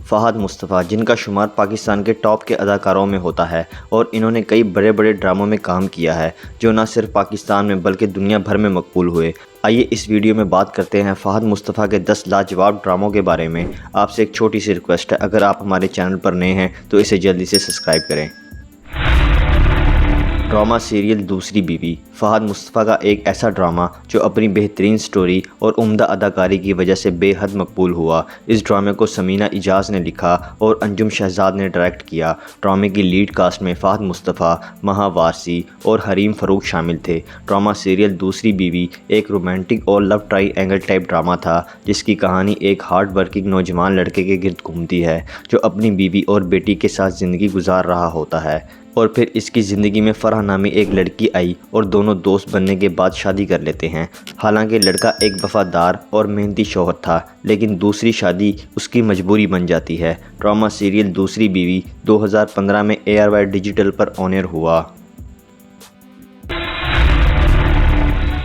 فہد مصطفیٰ، جن کا شمار پاکستان کے ٹاپ کے اداکاروں میں ہوتا ہے اور انہوں نے کئی بڑے بڑے ڈراموں میں کام کیا ہے جو نہ صرف پاکستان میں بلکہ دنیا بھر میں مقبول ہوئے۔ آئیے اس ویڈیو میں بات کرتے ہیں فہد مصطفیٰ کے 10 لاجواب ڈراموں کے بارے میں۔ آپ سے ایک چھوٹی سی ریکویسٹ ہے، اگر آپ ہمارے چینل پر نئے ہیں تو اسے جلدی سے سبسکرائب کریں۔ ڈرامہ سیریل دوسری بیوی۔ فہد مصطفیٰ کا ایک ایسا ڈرامہ جو اپنی بہترین سٹوری اور عمدہ اداکاری کی وجہ سے بے حد مقبول ہوا۔ اس ڈرامے کو سمینہ اجاز نے لکھا اور انجم شہزاد نے ڈائریکٹ کیا۔ ڈرامے کی لیڈ کاسٹ میں فہد مصطفیٰ، مہا وارثی اور حریم فاروق شامل تھے۔ ڈرامہ سیریل دوسری بیوی ایک رومانٹک اور لو ٹرائی اینگل ٹائپ ڈرامہ تھا جس کی کہانی ایک ہارڈ ورکنگ نوجوان لڑکے کے گرد گھومتی ہے جو اپنی بیوی اور بیٹی کے ساتھ زندگی گزار رہا ہوتا ہے، اور پھر اس کی زندگی میں فرح نامی ایک لڑکی آئی اور دونوں دوست بننے کے بعد شادی کر لیتے ہیں۔ حالانکہ لڑکا ایک وفادار اور محنتی شوہر تھا، لیکن دوسری شادی اس کی مجبوری بن جاتی ہے۔ ڈرامہ سیریل دوسری بیوی 2015 میں ARY ڈیجیٹل پر آن ایئر ہوا۔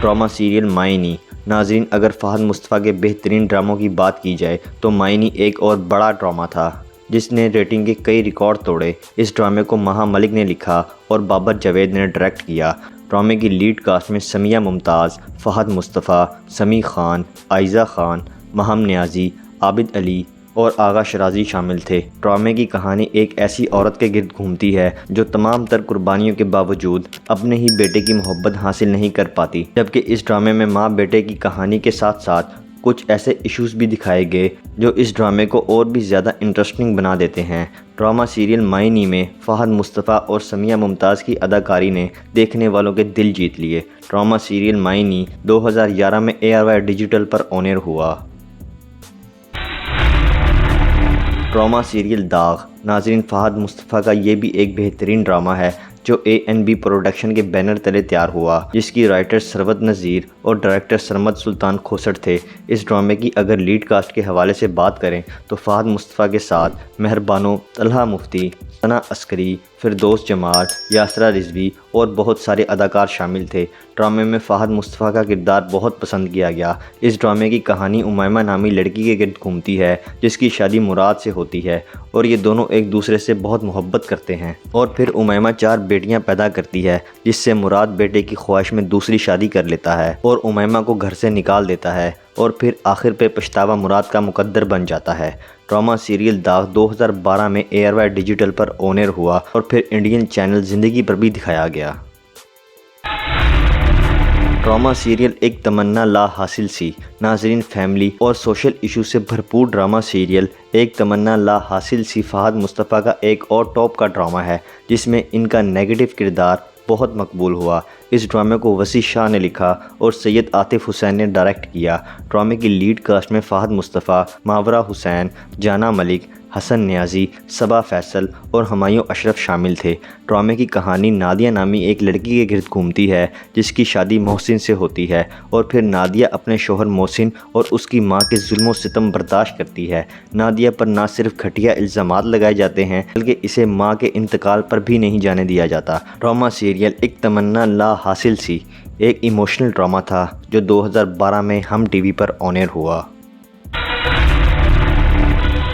ڈرامہ سیریل مائنی۔ ناظرین، اگر فہد مصطفیٰ کے بہترین ڈراموں کی بات کی جائے تو مائنی ایک اور بڑا ڈرامہ تھا جس نے ریٹنگ کے کئی ریکارڈ توڑے۔ اس ڈرامے کو مہا ملک نے لکھا اور بابر جاوید نے ڈائریکٹ کیا۔ ڈرامے کی لیڈ کاسٹ میں سمیہ ممتاز، فہد مصطفیٰ، سمیع خان، عائزہ خان، مہم نیازی، عابد علی اور آغا شرازی شامل تھے۔ ڈرامے کی کہانی ایک ایسی عورت کے گرد گھومتی ہے جو تمام تر قربانیوں کے باوجود اپنے ہی بیٹے کی محبت حاصل نہیں کر پاتی، جبکہ اس ڈرامے میں ماں بیٹے کی کہانی کے ساتھ ساتھ کچھ ایسے ایشوز بھی دکھائے گئے جو اس ڈرامے کو اور بھی زیادہ انٹرسٹنگ بنا دیتے ہیں۔ ڈرامہ سیریل مائنی میں فہد مصطفیٰ اور سمیہ ممتاز کی اداکاری نے دیکھنے والوں کے دل جیت لیے۔ ڈرامہ سیریل مائنی 2011 میں ARY ڈیجیٹل پر آن ایئر ہوا۔ ڈرامہ سیریل داغ۔ ناظرین، فہد مصطفیٰ کا یہ بھی ایک بہترین ڈرامہ ہے جو ANB پروڈکشن کے بینر تلے تیار ہوا، جس کی رائٹر سرود نذیر اور ڈائریکٹر سرمد سلطان کھوسٹ تھے۔ اس ڈرامے کی اگر لیڈ کاسٹ کے حوالے سے بات کریں تو فہد مصطفیٰ کے ساتھ مہر بانو، طلحہ مفتی، ثنا عسکری، فردوس جمال، یاسرا رضوی اور بہت سارے اداکار شامل تھے۔ ڈرامے میں فہد مصطفیٰ کا کردار بہت پسند کیا گیا۔ اس ڈرامے کی کہانی امیمہ نامی لڑکی کے گرد گھومتی ہے جس کی شادی مراد سے ہوتی ہے اور یہ دونوں ایک دوسرے سے بہت محبت کرتے ہیں، اور پھر امیمہ 4 بیٹیاں پیدا کرتی ہے جس سے مراد بیٹے کی خواہش میں دوسری شادی کر لیتا ہے اور امیمہ کو گھر سے نکال دیتا ہے، اور پھر آخر پہ پچھتاوا مراد کا مقدر بن جاتا ہے۔ ڈرامہ سیریل داغ 2012 میں ARY ڈیجیٹل پر آن ایئر ہوا اور پھر انڈین چینل زندگی پر بھی دکھایا گیا۔ ڈرامہ سیریل ایک تمنا لا حاصل سی۔ ناظرین، فیملی اور سوشل ایشو سے بھرپور ڈرامہ سیریل ایک تمنا لا حاصل سی فہد مصطفیٰ کا ایک اور ٹاپ کا ڈرامہ ہے جس میں ان کا نیگیٹو کردار بہت مقبول ہوا۔ اس ڈرامے کو وسیع شاہ نے لکھا اور سید عاطف حسین نے ڈائریکٹ کیا۔ ڈرامے کی لیڈ کاسٹ میں فہد مصطفیٰ، ماورا حسین، جانا ملک، حسن نیازی، صبا فیصل اور ہمایوں اشرف شامل تھے۔ ڈرامے کی کہانی نادیہ نامی ایک لڑکی کے گرد گھومتی ہے جس کی شادی محسن سے ہوتی ہے، اور پھر نادیہ اپنے شوہر محسن اور اس کی ماں کے ظلم و ستم برداشت کرتی ہے۔ نادیہ پر نہ صرف گھٹیا الزامات لگائے جاتے ہیں بلکہ اسے ماں کے انتقال پر بھی نہیں جانے دیا جاتا۔ ڈرامہ سیریل ایک تمنا لا حاصل سی ایک ایموشنل ڈرامہ تھا جو 2012 میں ہم TV پر آن ایئر ہوا۔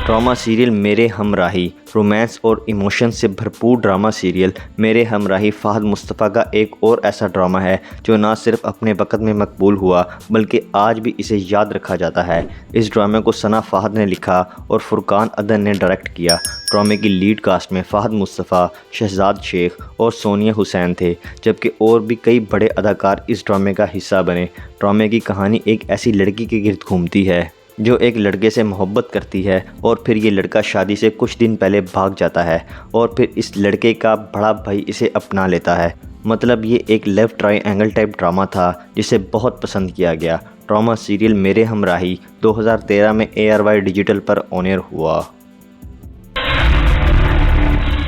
ڈرامہ سیریل میرے ہمراہی۔ رومانس اور ایموشن سے بھرپور ڈرامہ سیریل میرے ہمراہی فہد مصطفیٰ کا ایک اور ایسا ڈرامہ ہے جو نہ صرف اپنے وقت میں مقبول ہوا بلکہ آج بھی اسے یاد رکھا جاتا ہے۔ اس ڈرامے کو ثنا فہد نے لکھا اور فرقان عدن نے ڈائریکٹ کیا۔ ڈرامے کی لیڈ کاسٹ میں فہد مصطفیٰ، شہزاد شیخ اور سونیا حسین تھے، جبکہ اور بھی کئی بڑے اداکار اس ڈرامے کا حصہ بنے۔ ڈرامے کی کہانی ایک ایسی لڑکی کے گرد گھومتی ہے جو ایک لڑکے سے محبت کرتی ہے، اور پھر یہ لڑکا شادی سے کچھ دن پہلے بھاگ جاتا ہے اور پھر اس لڑکے کا بڑا بھائی اسے اپنا لیتا ہے۔ مطلب یہ ایک لو ٹرائی اینگل ٹائپ ڈرامہ تھا جسے بہت پسند کیا گیا۔ ڈرامہ سیریل میرے ہمراہی 2013 میں ARY ڈیجیٹل پر آن ایئر ہوا۔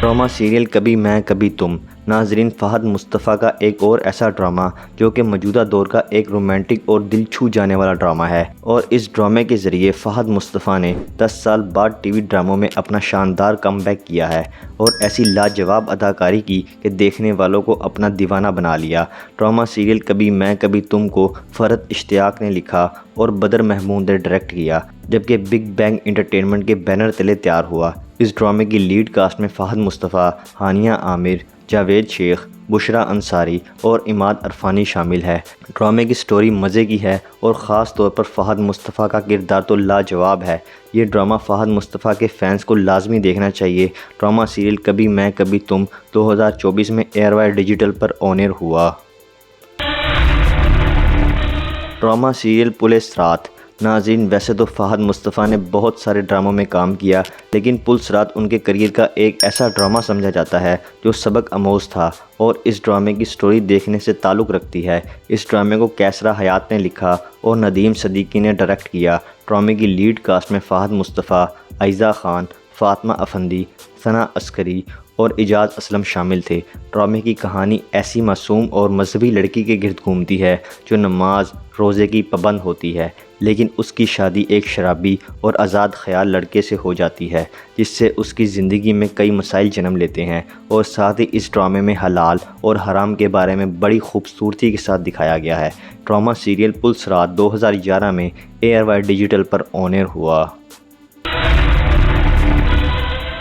ڈرامہ سیریل کبھی میں کبھی تم۔ ناظرین، فہد مصطفیٰ کا ایک اور ایسا ڈرامہ جو کہ موجودہ دور کا ایک رومانٹک اور دل چھو جانے والا ڈرامہ ہے، اور اس ڈرامے کے ذریعے فہد مصطفیٰ نے 10 سال بعد ٹی وی ڈراموں میں اپنا شاندار کم بیک کیا ہے اور ایسی لاجواب اداکاری کی کہ دیکھنے والوں کو اپنا دیوانہ بنا لیا۔ ڈرامہ سیریل کبھی میں کبھی تم کو فرحت اشتیاق نے لکھا اور بدر محمود نے ڈائریکٹ کیا، جبکہ بگ بینگ انٹرٹینمنٹ کے بینر تلے تیار ہوا۔ اس ڈرامے کی لیڈ کاسٹ میں فہد مصطفیٰ، ہانیہ عامر، جاوید شیخ، بشریٰ انصاری اور عماد عرفانی شامل ہے۔ ڈرامے کی سٹوری مزے کی ہے اور خاص طور پر فہد مصطفیٰ کا کردار تو لاجواب ہے۔ یہ ڈرامہ فہد مصطفیٰ کے فینس کو لازمی دیکھنا چاہیے۔ ڈرامہ سیریل کبھی میں کبھی تم 2024 میں ایئر وائر ڈیجیٹل پر آن ایئر ہوا۔ ڈرامہ سیریل پولیس رات۔ ناظرین، ویسے تو فہد مصطفیٰ نے بہت سارے ڈراموں میں کام کیا، لیکن پولیس رات ان کے کریئر کا ایک ایسا ڈرامہ سمجھا جاتا ہے جو سبق آموز تھا اور اس ڈرامے کی سٹوری دیکھنے سے تعلق رکھتی ہے۔ اس ڈرامے کو کیسرا حیات نے لکھا اور ندیم صدیقی نے ڈائریکٹ کیا۔ ڈرامے کی لیڈ کاسٹ میں فہد مصطفیٰ، عائزہ خان، فاطمہ افندی، ثنا عسکری اور اعجاز اسلم شامل تھے۔ ڈرامے کی کہانی ایسی معصوم اور مذہبی لڑکی کے گرد گھومتی ہے جو نماز روزے کی پابند ہوتی ہے، لیکن اس کی شادی ایک شرابی اور آزاد خیال لڑکے سے ہو جاتی ہے، جس سے اس کی زندگی میں کئی مسائل جنم لیتے ہیں، اور ساتھ ہی اس ڈرامے میں حلال اور حرام کے بارے میں بڑی خوبصورتی کے ساتھ دکھایا گیا ہے۔ ڈرامہ سیریل پولیس رات 2011 میں ایئر وائر ڈیجیٹل پر آن ایئر ہوا۔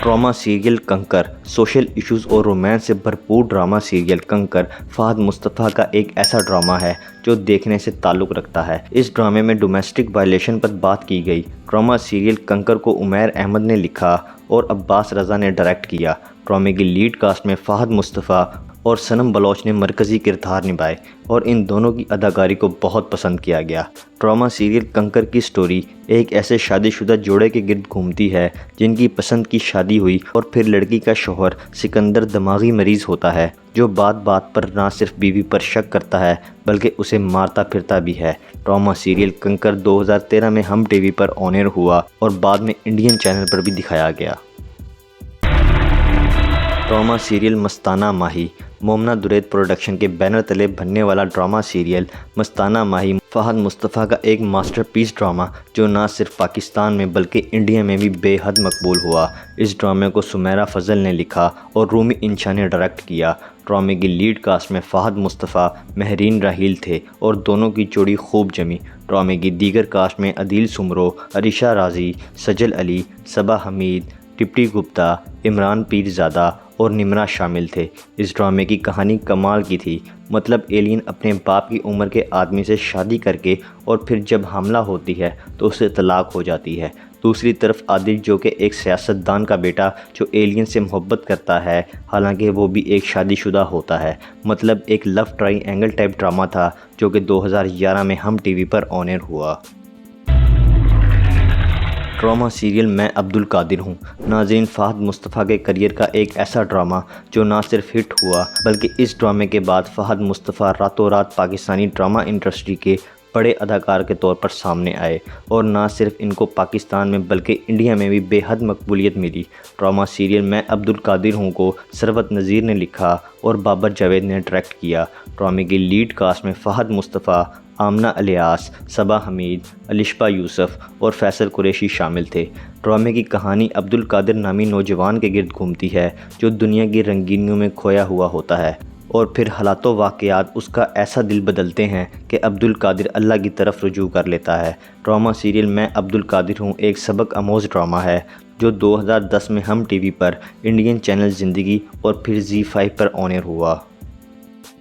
ڈرامہ سیریل کنکر۔ سوشل ایشوز اور رومانس سے بھرپور ڈرامہ سیریل کنکر فہد مصطفیٰ کا ایک ایسا ڈرامہ ہے جو دیکھنے سے تعلق رکھتا ہے۔ اس ڈرامے میں ڈومیسٹک وائلیشن پر بات کی گئی۔ ڈرامہ سیریل کنکر کو عمیر احمد نے لکھا اور عباس رضا نے ڈائریکٹ کیا۔ ڈرامے کی لیڈ کاسٹ میں فہد مصطفیٰ اور صنم بلوچ نے مرکزی کردار نبھائے اور ان دونوں کی اداکاری کو بہت پسند کیا گیا۔ ڈرامہ سیریل کنکر کی سٹوری ایک ایسے شادی شدہ جوڑے کے گرد گھومتی ہے جن کی پسند کی شادی ہوئی اور پھر لڑکی کا شوہر سکندر دماغی مریض ہوتا ہے، جو بات بات پر نہ صرف بیوی پر شک کرتا ہے بلکہ اسے مارتا پھرتا بھی ہے۔ ڈرامہ سیریل کنکر 2013 میں ہم T V per on air ہوا اور بعد میں انڈین چینل پر بھی دکھایا گیا۔ ڈرامہ سیریل مستانہ ماہی۔ مومنہ درید پروڈکشن کے بینر تلے بننے والا ڈرامہ سیریل مستانہ ماہی فہد مصطفیٰ کا ایک ماسٹر پیس ڈرامہ جو نہ صرف پاکستان میں بلکہ انڈیا میں بھی بے حد مقبول ہوا۔ اس ڈرامے کو سمیرہ فضل نے لکھا اور رومی انشا نے ڈائریکٹ کیا۔ ڈرامے کی لیڈ کاسٹ میں فہد مصطفیٰ، مہرین راحیل تھے اور دونوں کی جوڑی خوب جمی۔ ڈرامے کی دیگر کاسٹ میں عدیل سمرو، عریشہ رازی، سجل علی، صبا حمید، ٹپٹی گپتا، عمران پیرزادہ اور نمرا شامل تھے۔ اس ڈرامے کی کہانی کمال کی تھی، مطلب ایلین اپنے باپ کی عمر کے آدمی سے شادی کر کے اور پھر جب حاملہ ہوتی ہے تو اسے طلاق ہو جاتی ہے۔ دوسری طرف عادل جو کہ ایک سیاستدان کا بیٹا جو ایلین سے محبت کرتا ہے حالانکہ وہ بھی ایک شادی شدہ ہوتا ہے، مطلب ایک لو ٹرائی اینگل ٹائپ ڈرامہ تھا جو کہ 2011 میں ہم T V per on air ہوا۔ ڈرامہ سیریل میں عبد القادر ہوں۔ ناظرین، فہد مصطفیٰ کے کریئر کا ایک ایسا ڈرامہ جو نہ صرف ہٹ ہوا بلکہ اس ڈرامے کے بعد فہد مصطفیٰ راتوں رات پاکستانی ڈرامہ انڈسٹری کے بڑے اداکار کے طور پر سامنے آئے اور نہ صرف ان کو پاکستان میں بلکہ انڈیا میں بھی بے حد مقبولیت ملی۔ ڈرامہ سیریل میں عبد القادر ہوں کو ثروت نذیر نے لکھا اور بابر جاوید نے ڈائریکٹ کیا۔ ڈرامے کی لیڈ کاسٹ میں فہد مصطفیٰ، آمنہ الیاس، صبا حمید، الشبہ یوسف اور فیصل قریشی شامل تھے۔ ڈرامے کی کہانی عبد القادر نامی نوجوان کے گرد گھومتی ہے جو دنیا کی رنگینیوں میں کھویا ہوا ہوتا ہے اور پھر حالات و واقعات اس کا ایسا دل بدلتے ہیں کہ عبد القادر اللہ کی طرف رجوع کر لیتا ہے۔ ڈرامہ سیریل میں عبد القادر ہوں ایک سبق آموز ڈرامہ ہے جو 2010 میں ہم ٹی وی پر، انڈین چینل زندگی اور پھر زی5 پر آن ایئر ہوا۔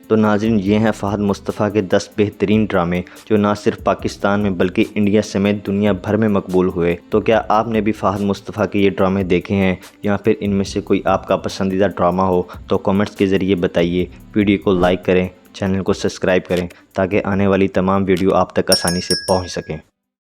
تو ناظرین، یہ ہیں فہد مصطفیٰ کے 10 بہترین ڈرامے جو نہ صرف پاکستان میں بلکہ انڈیا سمیت دنیا بھر میں مقبول ہوئے۔ تو کیا آپ نے بھی فہد مصطفیٰ کے یہ ڈرامے دیکھے ہیں یا پھر ان میں سے کوئی آپ کا پسندیدہ ڈرامہ ہو تو کامنٹس کے ذریعے بتائیے۔ ویڈیو کو لائک کریں، چینل کو سبسکرائب کریں تاکہ آنے والی تمام ویڈیو آپ تک آسانی سے پہنچ سکیں۔